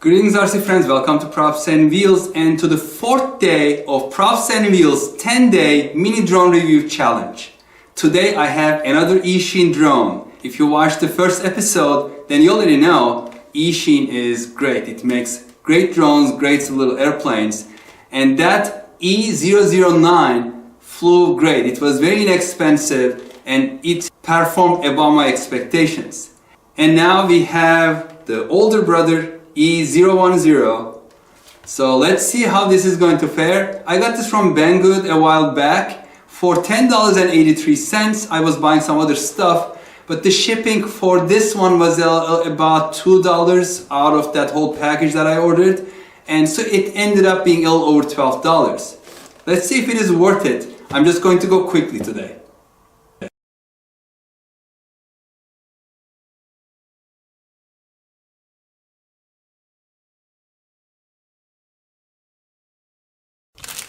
Greetings RC friends, welcome to Props and Wheels and to the fourth day of Props and Wheels 10-day mini drone review challenge. Today I have another Eachine drone. If you watched the first episode, then you already know Eachine is great. It makes great drones, great little airplanes, and that E009 flew great. It was very inexpensive and it performed above my expectations. And now we have the older brother E010. So let's see how this is going to fare. I got this from Banggood a while back for $10.83. I was buying some other stuff, but the shipping for this one was about $2 out of that whole package that I ordered, and so it ended up being a little over $12. Let's see if it is worth it. I'm just going to go quickly today.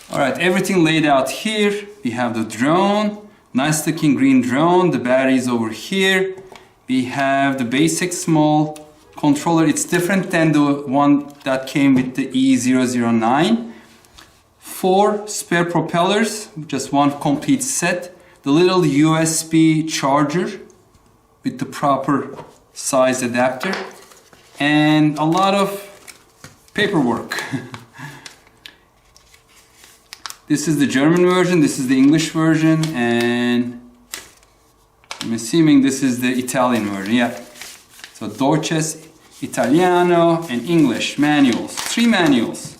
Alright, everything laid out here. We have the drone, nice looking green drone. The battery is over here. We have the basic small controller. It's different than the one that came with the E009. 4 spare propellers, just one complete set. The little USB charger with the proper size adapter. And a lot of paperwork. This is the German version, this is the English version, and I'm assuming this is the Italian version, yeah. So Deutsches, Italiano, and English manuals, 3 manuals.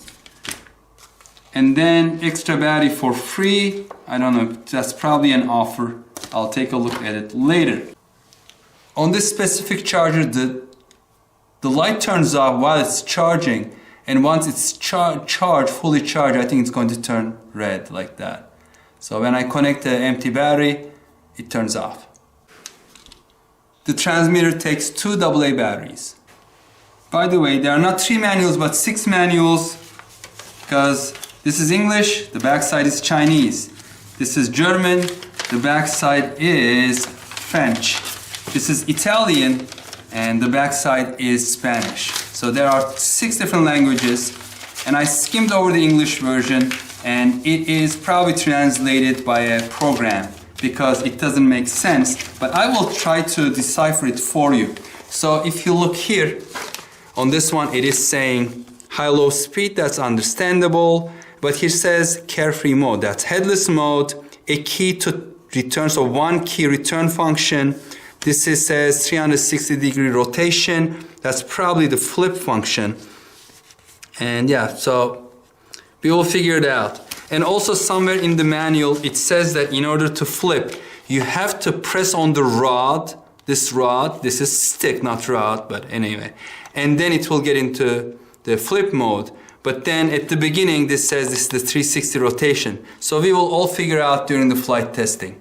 And then extra battery for free. I don't know, that's probably an offer. I'll take a look at it later. On this specific charger, the light turns off while it's charging. And once it's fully charged, I think it's going to turn red like that. So when I connect the empty battery, it turns off. The transmitter takes 2 AA batteries. By the way, there are not 3 manuals, but 6 manuals, because this is English, the backside is Chinese. This is German, the backside is French. This is Italian, and the backside is Spanish. So there are 6 different languages, and I skimmed over the English version, and it is probably translated by a program because it doesn't make sense, but I will try to decipher it for you. So if you look here, on this one it is saying high-low speed, that's understandable, but here says carefree mode, that's headless mode, a key to return, so 1 key return function. This says 360-degree rotation. That's probably the flip function. And yeah, so we will figure it out. And also somewhere in the manual, it says that in order to flip, you have to press on the rod. This is stick, not rod, but anyway. And then it will get into the flip mode. But then at the beginning, this says this is the 360 rotation. So we will all figure out during the flight testing.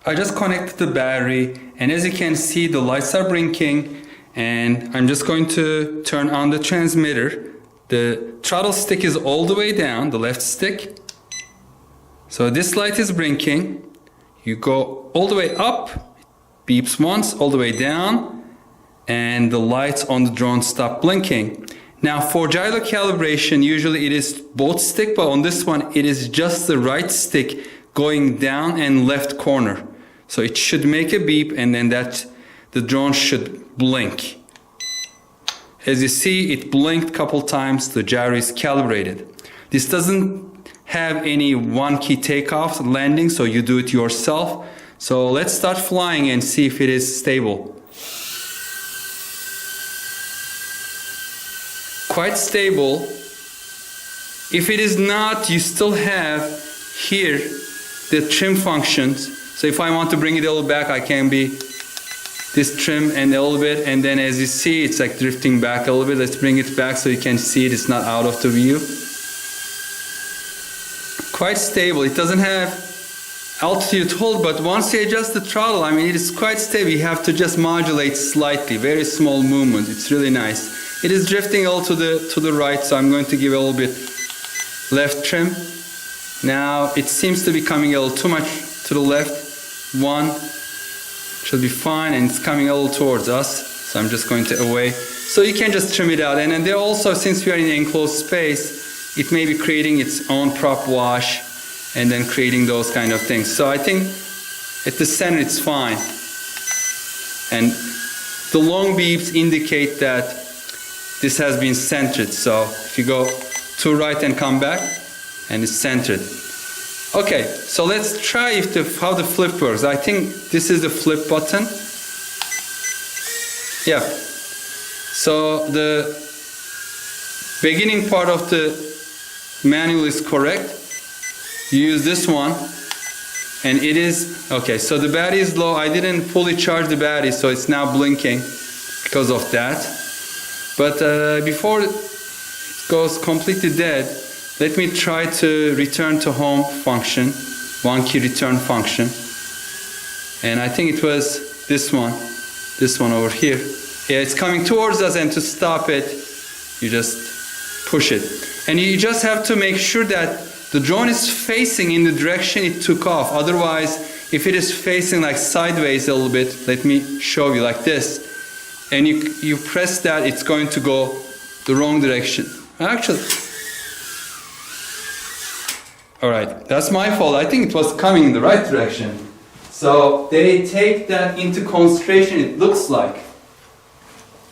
I just connected the battery, and as you can see, the lights are blinking, and I'm just going to turn on the transmitter. The throttle stick is all the way down, the left stick. So this light is blinking. You go all the way up, it beeps once, all the way down, and the lights on the drone stop blinking. Now for gyro calibration, usually it is both stick, but on this one, it is just the right stick going down and left corner. So it should make a beep, and then the drone should blink. As you see, it blinked a couple times, the gyro is calibrated. This doesn't have any 1 key takeoff landing, so you do it yourself. So let's start flying and see if it is stable. Quite stable. If it is not, you still have here the trim functions. So if I want to bring it a little back, I can be this trim and a little bit, and then as you see, it's like drifting back a little bit. Let's bring it back so you can see it, it's not out of the view. Quite stable. It doesn't have altitude hold, but once you adjust the throttle, I mean, it is quite stable. You have to just modulate slightly, very small movement. It's really nice. It is drifting a little to the right, so I'm going to give a little bit left trim. Now it seems to be coming a little too much to the left. 1 should be fine, and it's coming a little towards us. So I'm just going to away. So you can just trim it out. And then there also, since we are in an enclosed space, it may be creating its own prop wash and then creating those kind of things. So I think at the center it's fine. And the long beeps indicate that this has been centered. So if you go to right and come back, and it's centered. Okay, so let's try how the flip works. I think this is the flip button. Yeah. So the beginning part of the manual is correct. You use this one, and it is okay. So the battery is low. I didn't fully charge the battery, so it's now blinking because of that. But before it goes completely dead, let me try to return to home function, one key return function. And I think it was this one over here. Yeah, it's coming towards us, and to stop it, you just push it. And you just have to make sure that the drone is facing in the direction it took off. Otherwise, if it is facing like sideways a little bit, let me show you like this, and you press that, it's going to go the wrong direction. Actually, alright, that's my fault. I think it was coming in the right direction. So they take that into consideration, it looks like.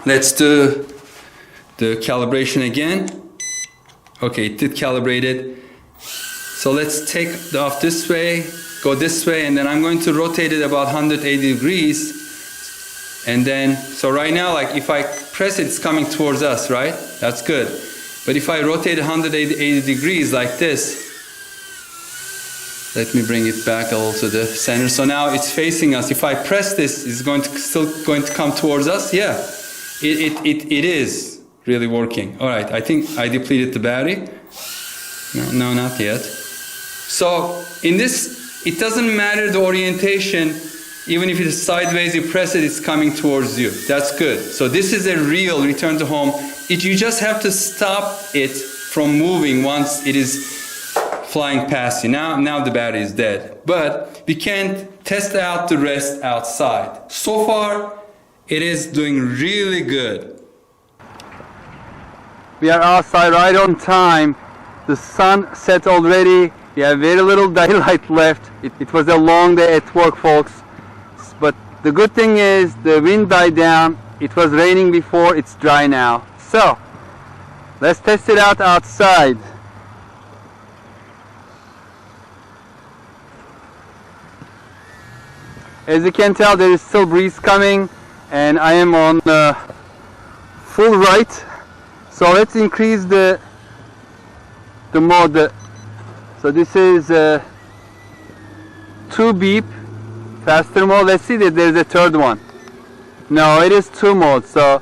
Let's do the calibration again. Okay, it did calibrate it. So let's take it off this way, go this way, and then I'm going to rotate it about 180 degrees. And then, so right now, like if I press it, it's coming towards us, right? That's good. But if I rotate 180 degrees like this, let me bring it back a little to the center. So now it's facing us. If I press this, it's still going to come towards us. Yeah, it is really working. All right, I think I depleted the battery. No, not yet. So in this, it doesn't matter the orientation. Even if it is sideways, you press it, it's coming towards you. That's good. So this is a real return to home. You just have to stop it from moving once it is flying past you. Now the battery is dead. But we can test out the rest outside. So far, it is doing really good. We are outside right on time. The sun set already. We have very little daylight left. It was a long day at work, folks. But the good thing is the wind died down. It was raining before, it's dry now. So, let's test it out outside. As you can tell, there is still breeze coming, and I am on full right. So let's increase the mode. So this is 2 beep, faster mode. Let's see that there's a third one. No, it is 2 modes. So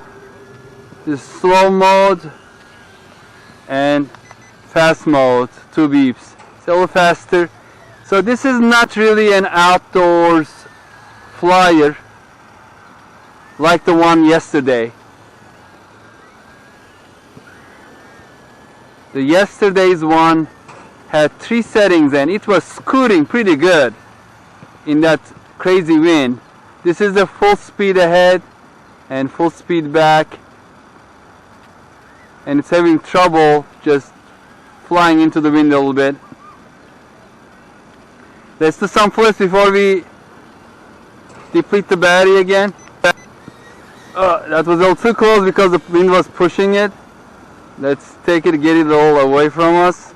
this slow mode and fast mode, 2 beeps. It's a little faster. So this is not really an outdoors flyer like the one yesterday. The yesterday's one had 3 settings and it was scooting pretty good in that crazy wind. This is the full speed ahead and full speed back, and it's having trouble just flying into the wind a little bit. Let's do some flips before we deplete the battery again. That was a little too close because the wind was pushing it. Let's take it, get it all away from us.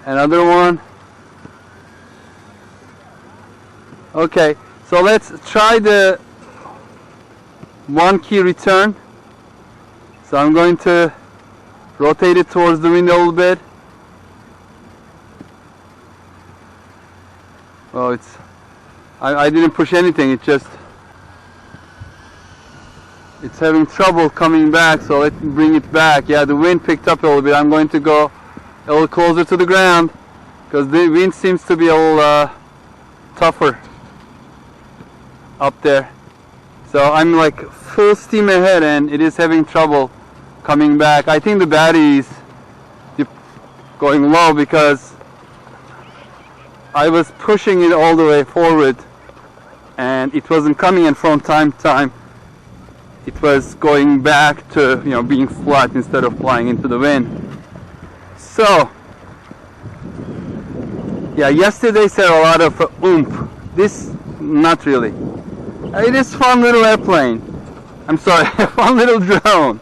Another one. Okay, so let's try the 1 key return. So I'm going to rotate it towards the wind a little bit. Oh, I didn't push anything, it's having trouble coming back, so let's bring it back. Yeah, the wind picked up a little bit. I'm going to go a little closer to the ground because the wind seems to be a little tougher up there. So I'm like full steam ahead and it is having trouble coming back. I think the battery is going low because I was pushing it all the way forward and it wasn't coming, and from time to time it was going back to, you know, being flat instead of flying into the wind. So yeah, yesterday said a lot of oomph. This, not really. It is fun little airplane. I'm sorry, fun little drone.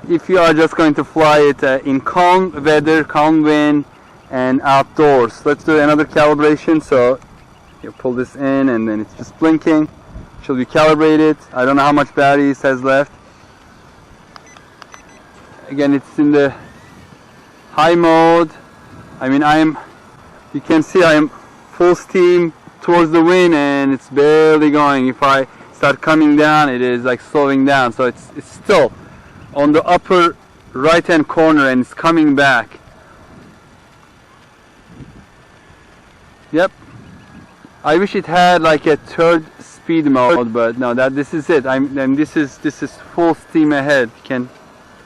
If you are just going to fly it in calm weather, calm wind, and outdoors. Let's do another calibration. So you pull this in and then it's just blinking. Should we calibrate it? I don't know how much battery it has left. Again, it's in the high mode. I mean, you can see I am full steam towards the wind and it's barely going. If I start coming down, it is like slowing down. So it's still on the upper right hand corner and it's coming back. Yep. I wish it had like a third speed mode, but no, this is it. And this is full steam ahead. You can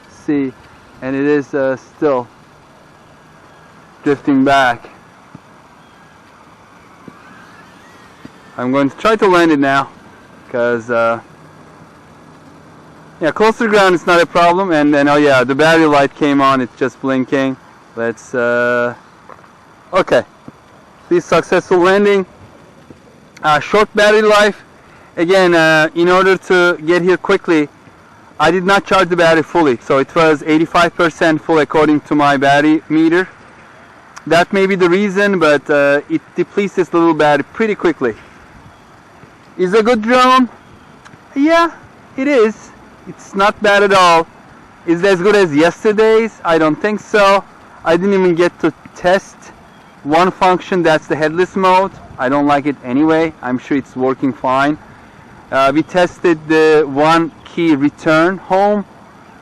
see, and it is still drifting back. I'm going to try to land it now, because yeah, close to the ground it's not a problem. And then, oh yeah, the battery light came on, it's just blinking. Let's okay, this successful landing. Short battery life. Again, in order to get here quickly, I did not charge the battery fully, so it was 85% full according to my battery meter. That may be the reason, but it depletes this little battery pretty quickly. Is it a good drone? Yeah, it is. It's not bad at all. Is it as good as yesterday's? I don't think so. I didn't even get to test one function, that's the headless mode. I don't like it anyway. I'm sure it's working fine. We tested the one key return home.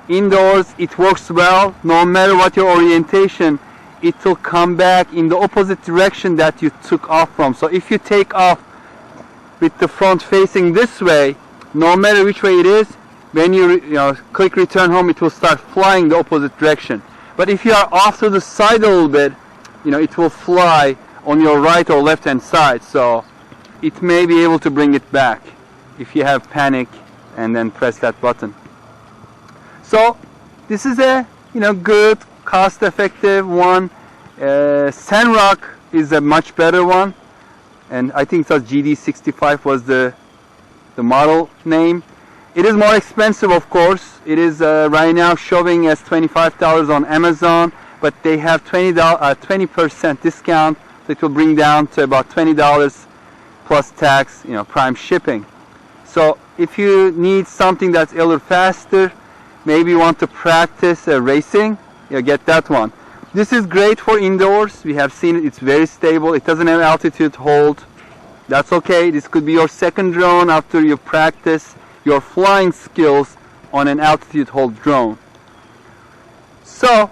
Indoors, it works well. No matter what your orientation, it will come back in the opposite direction that you took off from. So if you take off with the front facing this way, no matter which way it is, when you click return home, it will start flying the opposite direction. But if you are off to the side a little bit, it will fly on your right or left hand side. So it may be able to bring it back if you have panic and then press that button. So this is a good, cost-effective one. Sandrock is a much better one, and I think it was GD65 was the model name. It is more expensive, of course. It is right now showing as $25 on Amazon, but they have 20% discount, so it will bring down to about $20 plus tax, prime shipping. So if you need something that's a little faster, maybe you want to practice racing, get that one. This is great for indoors. We have seen it. It's very stable. It doesn't have altitude hold. That's okay. This could be your second drone after you practice your flying skills on an altitude hold drone. So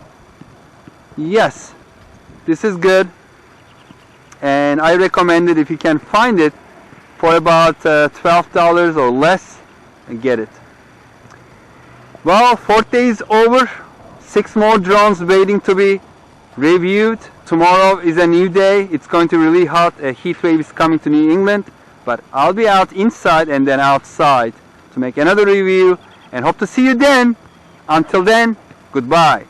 yes, this is good, and I recommend it if you can find it for about $12 or less, and get it. Well, 4th day is over. 6 more drones waiting to be reviewed. Tomorrow is a new day. It's going to be really hot. A heat wave is coming to New England, but I'll be out inside and then outside to make another review, and hope to see you then. Until then, goodbye.